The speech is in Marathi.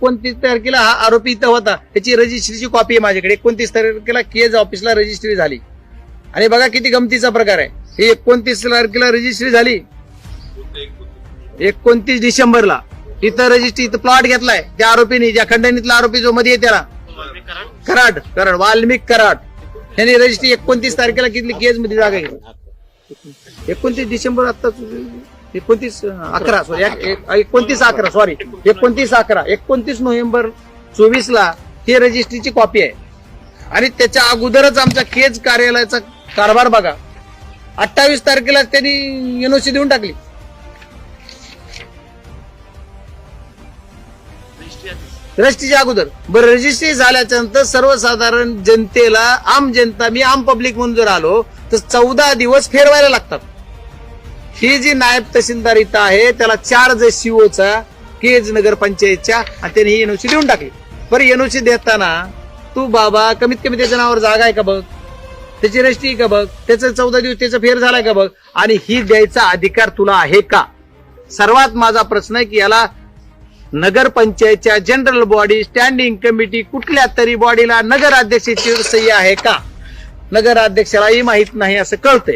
29 तारखेला हा आरोपी इथं होता, त्याची रजिस्ट्रीची कॉपी आहे माझ्याकडे. 29 तारखेला केज ऑफिसला रजिस्ट्री झाली. आणि बघा किती गमतीचा प्रकार आहे. ही 29 तारखेला रजिस्ट्री झाली, 29 डिसेंबरला इथं रजिस्ट्री, इथं प्लॉट घेतलाय त्या आरोपीने, ज्या खंडणीतला आरोपी जो मध्ये आहे त्याला, कराड वाल्मिक कराड यांनी रजिस्ट्री 29 तारखेला किती केज मध्ये जागा घेतली. 29 डिसेंबर आता 29 नोव्हेंबर 24 ला ही रजिस्ट्रीची कॉपी आहे. आणि त्याच्या अगोदरच आमच्या केज कार्यालयाचा कारभार बघा. 28 तारखेला त्यांनी एनओसी देऊन टाकली. रजिस्ट्रीच्या अगोदर. बरं, रजिस्ट्री झाल्याच्या नंतर सर्वसाधारण जनतेला, आम जनता, मी आम पब्लिक म्हणून जर आलो तर 14 दिवस फेरवायला लागतात. ही जी नायब तहसीलदार इथं आहे त्याला 4 सीओचा केज नगर पंचायतच्या, आणि त्यांनी ही एनओसी देऊन टाकली. बरं, एनओसी देताना तू बाबा कमीत कमी त्याच्या नावावर जागा आहे का बघ, त्याची रजिस्ट्री का बघ, त्याचं 14 दिवस त्याचा फेर झालाय का बघ, आणि ही द्यायचा अधिकार तुला आहे का. सर्वात माझा प्रश्न आहे की याला नगर पंचायतच्या जनरल बॉडी, स्टँडिंग कमिटी, कुठल्या तरी बॉडीला नगराध्यक्षाची सही आहे का. नगराध्यक्षालाही माहित नाही असं कळतंय.